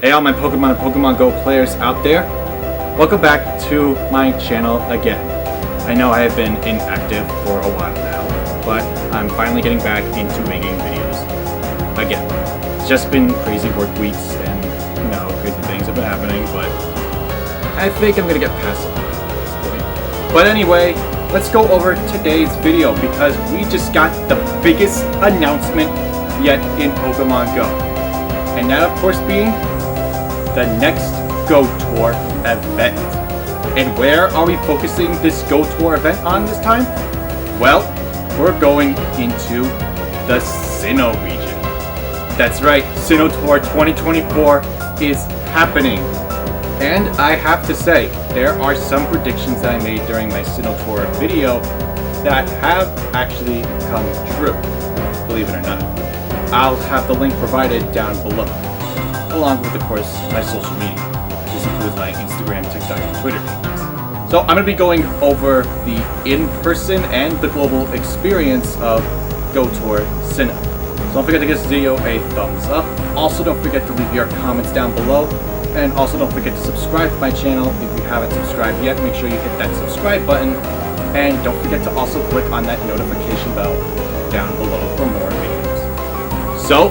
Hey all my Pokemon and Pokemon Go players out there, welcome back to my channel again. I know I have been inactive for a while now, but I'm finally getting back into making videos again. It's just been crazy work weeks and, crazy things have been happening, but I think I'm gonna get past it at this point. But anyway, let's go over today's video because we just got the biggest announcement yet in Pokemon Go. And that of course being the next Go Tour event. And where are we focusing this Go Tour event on this time? Well, we're going into the Sinnoh region. That's right, Sinnoh Tour 2024 is happening. And I have to say, there are some predictions that I made during my Sinnoh Tour video that have actually come true, believe it or not. I'll have the link provided down below, along with, of course, my social media. This includes my Instagram, TikTok, and Twitter pages. So I'm going to be going over the in-person and the global experience of Go Tour Sinnoh. So don't forget to give this video a thumbs up. Also, don't forget to leave your comments down below. And also don't forget to subscribe to my channel. If you haven't subscribed yet, make sure you hit that subscribe button. And don't forget to also click on that notification bell down below for more videos. So,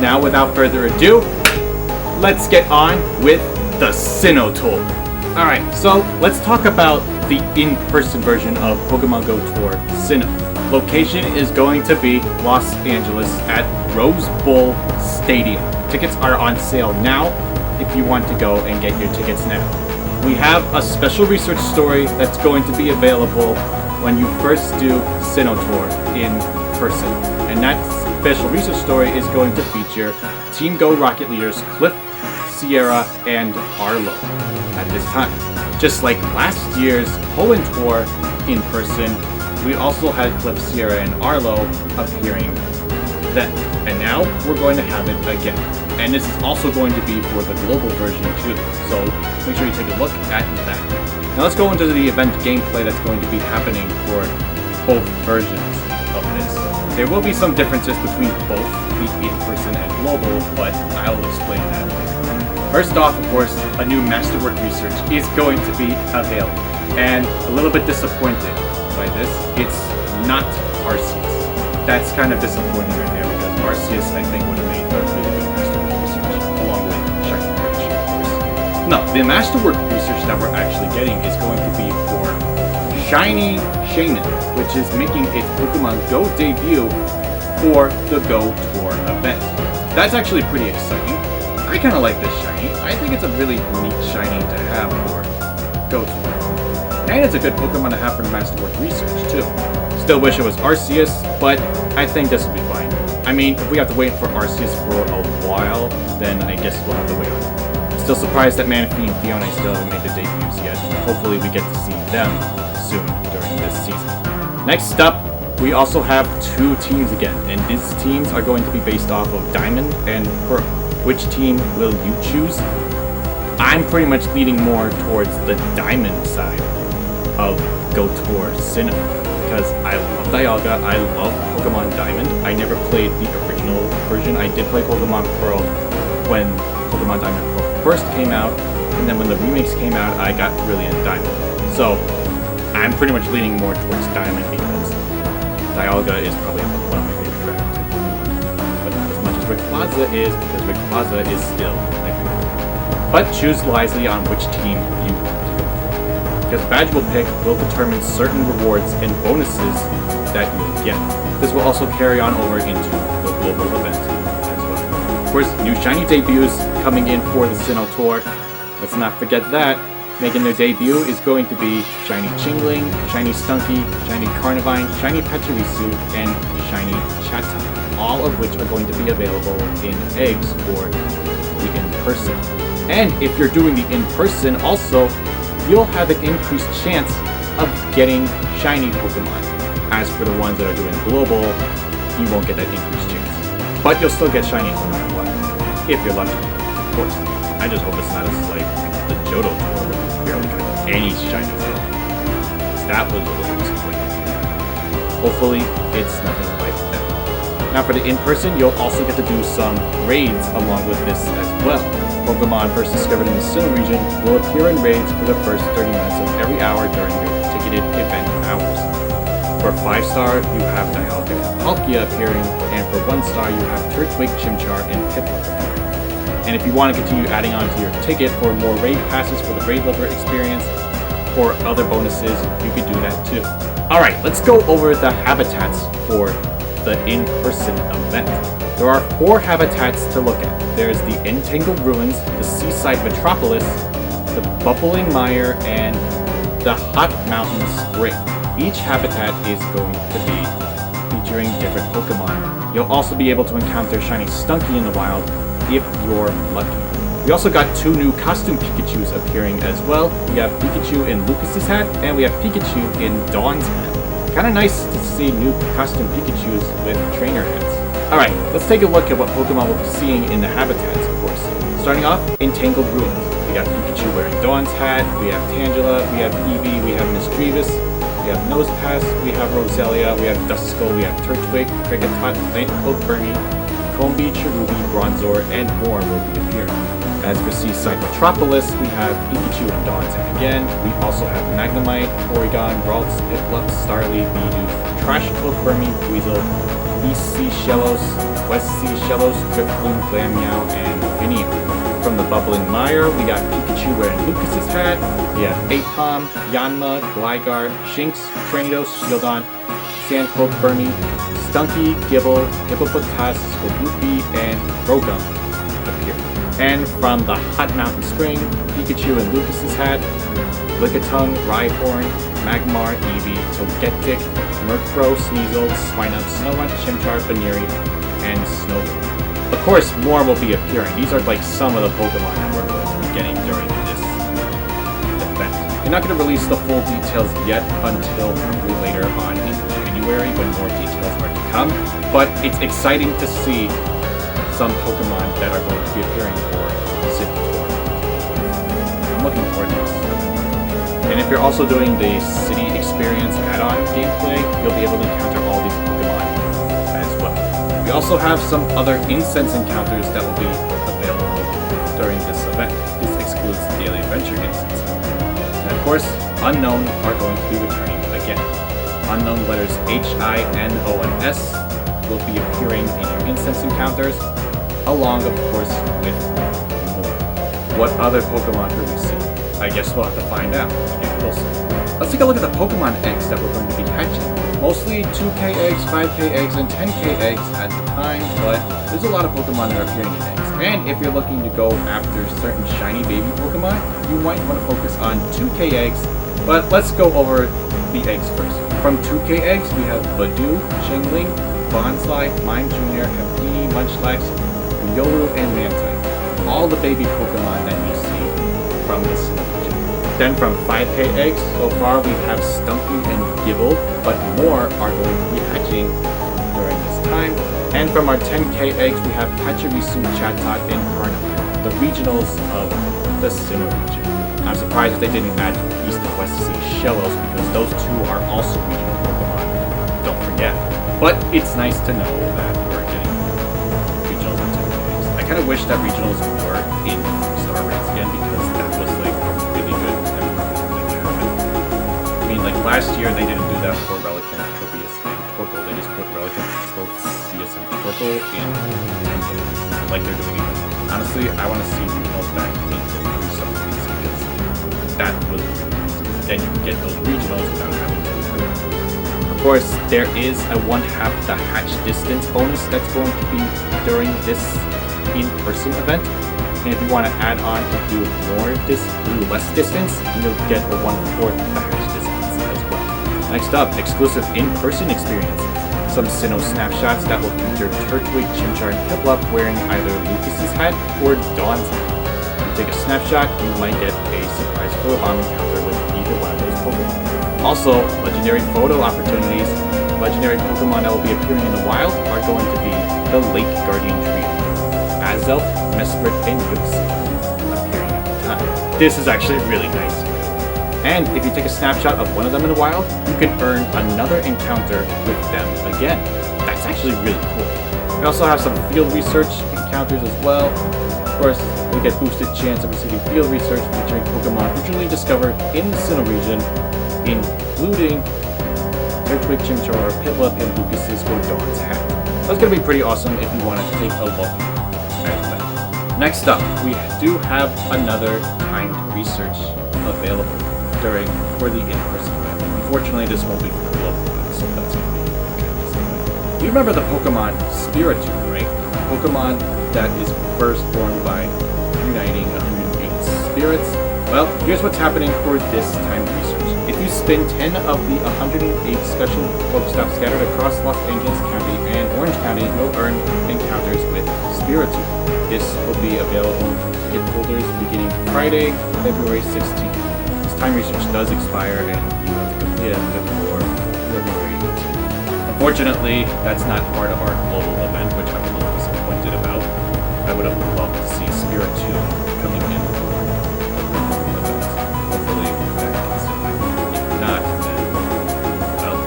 now without further ado, let's get on with the Sinnoh Tour. Alright, so let's talk about the in-person version of Pokemon Go Tour Sinnoh. Location is going to be Los Angeles at Rose Bowl Stadium. Tickets are on sale now if you want to go and get your tickets now. We have a special research story that's going to be available when you first do Sinnoh Tour in person. And that special research story is going to feature Team Go Rocket leaders Cliff, Sierra, and Arlo at this time. Just like last year's Hoenn Tour in person, we also had Cliff, Sierra, and Arlo appearing then. And now we're going to have it again. And this is also going to be for the global version too, so make sure you take a look at that. Now let's go into the event gameplay that's going to be happening for both versions of this. There will be some differences between both the in-person and global, but I'll explain that later. First off, of course, a new Masterwork research is going to be available. And a little bit disappointed by this, it's not Arceus. That's kind of disappointing right there because Arceus, I think, would have made a really good Masterwork research, along with Shiny Pikachu, of course. No, the Masterwork research that we're actually getting is going to be for Shiny Shaymin, which is making its Pokemon Go debut for the Go Tour event. That's actually pretty exciting. I kind of like this Shiny. I think it's a really neat Shiny to have for Go Tour. And it's a good Pokemon to have for Masterwork research, too. Still wish it was Arceus, but I think this will be fine. I mean, if we have to wait for Arceus for a while, then I guess we'll have to wait on it. Still surprised that Manaphy and Fiona still haven't made their debuts yet. Hopefully we get to see them soon during this season. Next up, we also have two teams again, and these teams are going to be based off of Diamond and Pearl. Which team will you choose? I'm pretty much leaning more towards the Diamond side of Go Tour Sinnoh. Because I love Dialga, I love Pokemon Diamond. I never played the original version. I did play Pokemon Pearl when Pokemon Diamond and Pearl first came out, and then when the remakes came out, I got really into Diamond. So, I'm pretty much leaning more towards Diamond because Dialga is probably one of my favorite dragons. But not as much as Rayquaza is, because Rayquaza is still my favorite. But choose wisely on which team you want to go for. Because badge will pick will determine certain rewards and bonuses that you'll get. This will also carry on over into the global event as well. Of course, new Shiny debuts coming in for the Sinnoh Tour. Let's not forget that. Making their debut is going to be Shiny Chingling, Shiny Stunky, Shiny Carnivine, Shiny Pachirisu, and Shiny Chatot. All of which are going to be available in eggs for the in-person. And if you're doing the in-person also, you'll have an increased chance of getting shiny Pokemon. As for the ones that are doing global, you won't get that increased chance. But you'll still get shinies no matter what, if you're lucky, of course. I just hope it's not as like the Johto Tour where we barely got any shinies at all. That was a little disappointing. Hopefully, it's nothing like that. Now for the in-person, you'll also get to do some raids along with this as well. Pokemon first discovered in the Sinnoh region will appear in raids for the first 30 minutes of every hour during your ticketed event hours. For 5-star, you have Dialga and Palkia appearing, and for 1-star, you have Turtwig, Chimchar, and Piplup appearing. And if you want to continue adding on to your ticket for more raid passes for the raid lover experience, or other bonuses, you could do that too. Alright, let's go over the habitats for the in-person event. There are 4 habitats to look at. There's the Entangled Ruins, the Seaside Metropolis, the Bubbling Mire, and the Hot Mountain Spring. Each habitat is going to be featuring different Pokemon. You'll also be able to encounter Shiny Stunky in the wild if you're lucky. We also got 2 new costume Pikachus appearing as well. We have Pikachu in Lucas's hat, and we have Pikachu in Dawn's hat. Kinda nice to see new costume Pikachus with trainer hats. Alright, let's take a look at what Pokemon we'll be seeing in the habitats, of course. Starting off, Entangled Ruins. We got Pikachu wearing Dawn's hat, we have Tangela, we have Eevee, we have Misdreavus, we have Nosepass, we have Roselia, we have Duskull, we have Turtwig, Kricketot, Nightcloak Burmy, Combee, Cherubi, Bronzor, and more will be appearing. As for Seaside Metropolis, we have Pikachu and Dawn's hat again. We also have Magnemite, Porygon, Ralts, Piplup, Starly, Bidoof, Trash Cloak Burmy, Weasel, East Sea Shellos, West Sea Shellos, Drifloon, Glameow, and Vinny. From the Bubbling Mire, we got Pikachu wearing Lucas's hat. We have Apom, Yanma, Gligar, Shinx, Tranidos, Shieldon, Sandcloak Burmy, Stunky, Gibble, Hippopotas, Skorupi, and Rogum appear. And from the Hot Mountain Spring, Pikachu and Lucas's hat, Lickitung, Rhyhorn, Magmar, Eevee, Togetic, Murkrow, Sneasel, Swinub, Snorunt, Chimchar, Baneri, and Snowbird. Of course, more will be appearing. These are like some of the Pokemon that we're going to be getting during this event. They're not going to release the full details yet until probably later on in January when more details are to come, but it's exciting to see some Pokemon that are going to be appearing for the Sinnoh Tour. I'm looking forward to this. And if you're also doing the City Experience add-on gameplay, you'll be able to encounter all these Pokemon as well. We also have some other incense encounters that will be available during this event. This excludes daily adventure incense. And of course, Unknown are going to be returning again. Unknown letters H, I, N, O, and S will be appearing in your incense encounters, along, of course, with more. What other Pokemon will we see? I guess we'll have to find out. Get closer. Let's take a look at the Pokemon eggs that we're going to be hatching. Mostly 2K eggs, 5K eggs, and 10K eggs at the time, but there's a lot of Pokemon that are appearing in eggs. And if you're looking to go after certain shiny baby Pokemon, you might want to focus on 2K eggs, but let's go over the eggs first. From 2K eggs, we have Badoo, Chingling, Bonsly, Mime Jr., Happiny, Munchlax, Yolu, and Mantine. All the baby Pokemon that you see from this region. Then from 5K eggs, so far we have Stumpy and Gibble, but more are going to be hatching during this time. And from our 10K eggs, we have Pachirisu, Chatot, and Carnivore, the regionals of the Sinnoh region. I'm surprised that they didn't add East and West Sea Shellos, because those two are also regional Pokemon, don't forget. But it's nice to know that we're getting regionals and 10K eggs. I kind of wish that regionals were in Star Race again, because that was like a really good thing to happen. I mean, like last year they didn't do that for Relicanth, Tropius, and Torkoal. They just put Relicanth, Tropius, and Torkoal in 10K eggs, like they're doing it. Honestly, I want to see regionals back into 3 Star Race, because that was really nice. Then you can get those regionals without having to do it. Of course, there is a 1/2 the hatch distance bonus that's going to be during this in-person event. And if you want to add on to do less distance, you'll get a 1/4 the hatch distance as well. Next up, exclusive in-person experience. Some Sinnoh snapshots that will feature Turtwig, Chimchar, and Piplup wearing either Lucas's hat or Dawn's hat. If you take a snapshot, you might get a surprise photobomb encounter with either one of those Pokemon. Also, legendary photo opportunities. Legendary Pokemon that will be appearing in the wild are going to be the Lake Guardian Trio. Azelf, Mesprit, and Yuxi appearing at the time. This is actually really nice. And if you take a snapshot of one of them in the wild, you can earn another encounter with them again. That's actually really cool. We also have some field research encounters as well. course, we get boosted chance of receiving field research featuring Pokemon originally discovered in the Sinnoh region, including Turtwig, Chimchar, Piplup, and Lucas's or Dawn's hat. That's going to be pretty awesome if you wanted to take a look at that. Next up, we do have another timed research available for the in-person event. Unfortunately, this won't be for the local event, so that's going to be kind of disappointing. You remember the Pokemon Spiritomb, right? Pokemon that is first born by uniting 108 spirits. Well, here's what's happening for this timed research. If you spin 10 of the 108 special Pokestops scattered across Los Angeles County and Orange County, you'll earn encounters with Spiritomb. This will be available to kit holders beginning Friday, February 16th. This time research does expire and you have to complete it before February 18th. Unfortunately, that's not part of our global event, which I'm a little disappointed about. I would have loved to see Spiritomb coming in for the global event. Hopefully that can still happen. If not, then, well,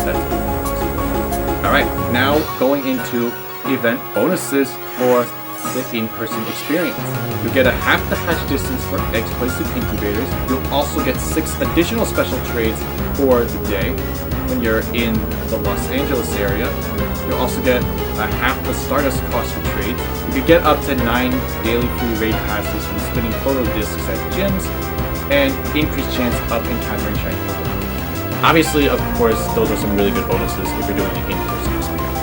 that's good. Alright, now going into event bonuses for the in-person experience. You'll get a half the hatch distance for eggs placed in incubators. You'll also get 6 additional special trades for the day when you're in the Los Angeles area. You'll also get a half the Stardust cost for trades. You could get up to 9 daily free raid passes from spinning photo discs at gyms, and increased chance of encountering shiny Pokemon. Obviously, of course, those are some really good bonuses if you're doing the in-person experience.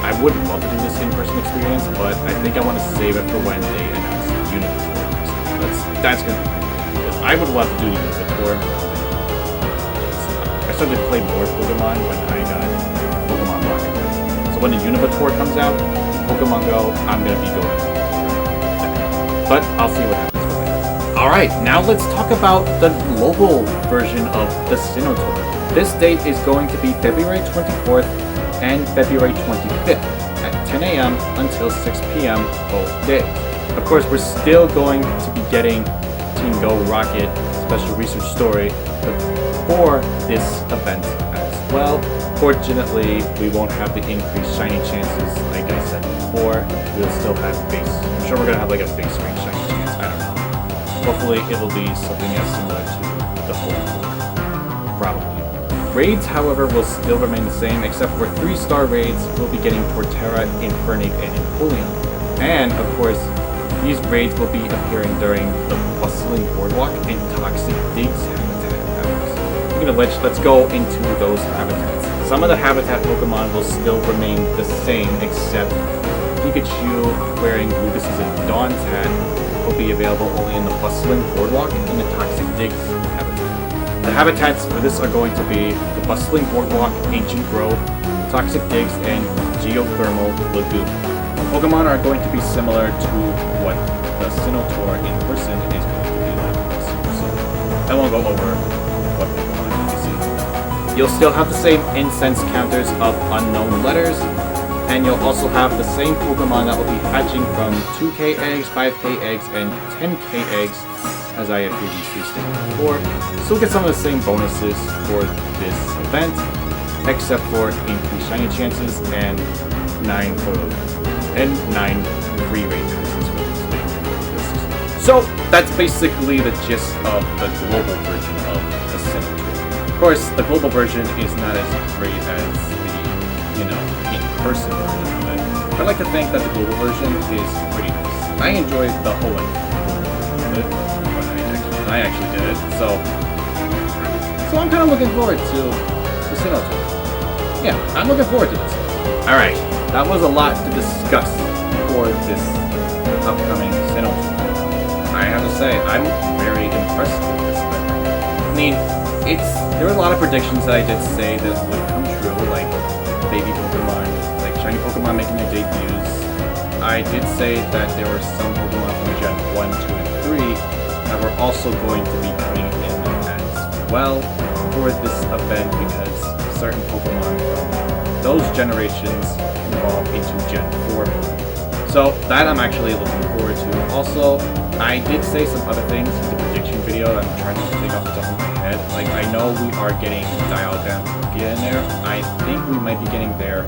I would love to do this in-person experience, but I think I want to save it for when they announce Unity Tour. That's gonna be cool, because I would love to do the Unity Tour. I started to play more Pokemon when I got Pokemon Rocket. So when the Unova Tour comes out, Pokemon Go, I'm going to be going there. But I'll see what happens with it. Alright, now let's talk about the global version of the Sinnoh Tour. This date is going to be February 24th and February 25th at 10 a.m. until 6 p.m. both days. Of course, we're still going to be getting Team Go Rocket Special Research Story for this event as well. Fortunately, we won't have the increased shiny chances like I said before. We'll still have base. I'm sure we're going to have like a base range shiny chance. I don't know. Hopefully, it'll be something as similar to the whole tour. Probably. Raids, however, will still remain the same, except for 3-star raids we'll be getting Torterra, Infernape, and Empoleon. And, of course, these raids will be appearing during the Bustling Boardwalk and Toxic Digs habitat hours. Speaking of which, let's go into those habitats. Some of the habitat Pokemon will still remain the same, except Pikachu wearing Lucas's and Dawn's hat will be available only in the Bustling Boardwalk and the Toxic Digs habitat. The habitats for this are going to be the Bustling Boardwalk, Ancient Grove, Toxic Digs, and Geothermal Lagoon. Pokemon are going to be similar to what the Sinnoh Tour in person is going to be like this year, so I won't go over what Pokemon you see. You'll still have the same incense counters of unknown letters, and you'll also have the same Pokemon that will be hatching from 2k eggs, 5k eggs, and 10k eggs, as I had previously stated before. Still get some of the same bonuses for this event, except for increased shiny chances and 9 free raid passes for this. So that's basically the gist of the global version of the Sinnoh Tour. Of course, the global version is not as great as the, in-person version, but I like to think that the global version is pretty nice. I enjoyed the whole thing. I actually did it, so I'm kind of looking forward to the Sinnoh Tour. Yeah, I'm looking forward to this. Alright, that was a lot to discuss for this upcoming Sinnoh Tour. I have to say, I'm very impressed with this event. I mean, there were a lot of predictions that I did say that would come true, like baby Pokemon, like shiny Pokemon making their debuts. I did say that there were some Pokemon from Gen 1, 2, and 3 that we're also going to be coming in as well for this event because certain Pokemon from those generations can evolve into Gen 4. So that I'm actually looking forward to. Also, I did say some other things in the prediction video that I'm trying to think off the top of my head. Like, I know we are getting Dialga and Palkia in there. I think we might be getting their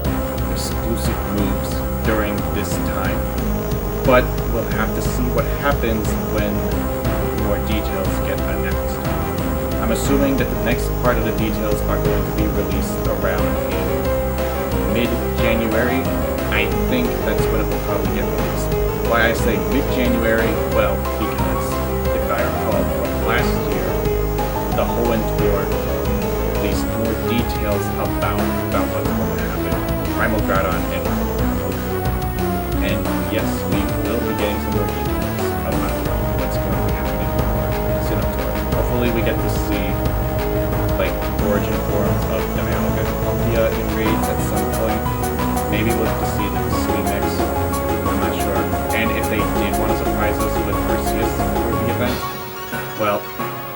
exclusive moves during this time. but we'll have to see what happens when more details get announced. I'm assuming that the next part of the details are going to be released around in mid-January. I think that's when it will probably get released. Why I say mid-January? Well, because if I recall from last year, the Hoenn Tour released more details about what's going to happen. Primal Groudon and yes, we will be getting some more details about what's going to happen in Sinnoh Tour. Hopefully we get to see like origin forms of Dialga and Palkia in raids at some point. Maybe we'll get to see the city mix. I'm not sure. And if they did want to surprise us with Arceus for the event, well,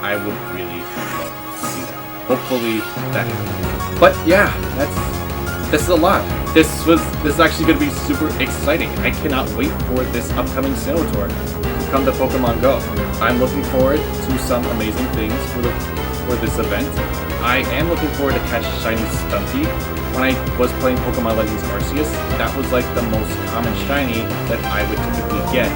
I would really love to see that. Hopefully that happens. But yeah, this is a lot. This is actually going to be super exciting. I cannot wait for this upcoming Sinnoh Tour to come to Pokemon Go. I'm looking forward to some amazing things for this event. I am looking forward to catch Shiny Stunky. When I was playing Pokemon Legends Arceus, that was like the most common Shiny that I would typically get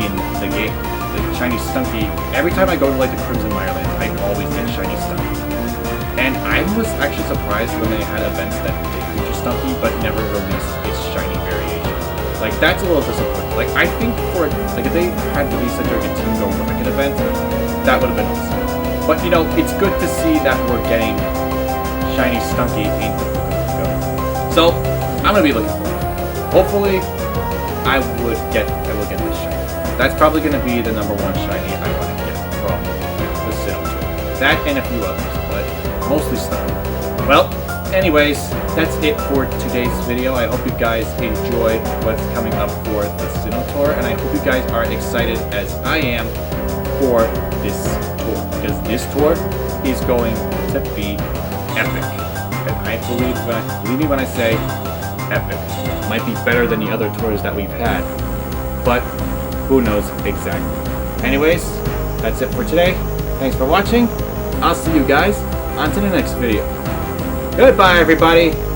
in the game. The Shiny Stunky, every time I go to like the Crimson Mireland, I always get Shiny Stunky. And I was actually surprised when they had events that did feature Stunky, but never released its shiny variation. Like, that's a little disappointing. Like, I think for, like, if they had released it during a Team Go Rocket event, that would have been awesome. But, you know, it's good to see that we're getting shiny Stunky into Pokemon Go. So, I'm gonna be looking forward to it. Hopefully, I will get this shiny. That's probably gonna be the #1 shiny I want to get from the Sinnoh Tour. That and a few others, but mostly Stunky. Well, anyways, that's it for today's video. I hope you guys enjoy what's coming up for the Sinnoh Tour, and I hope you guys are excited as I am for this tour, because this tour is going to be epic. And I believe me when I say epic. It might be better than the other tours that we've had, but who knows exactly. Anyways, that's it for today. Thanks for watching. I'll see you guys on to the next video. Goodbye, everybody!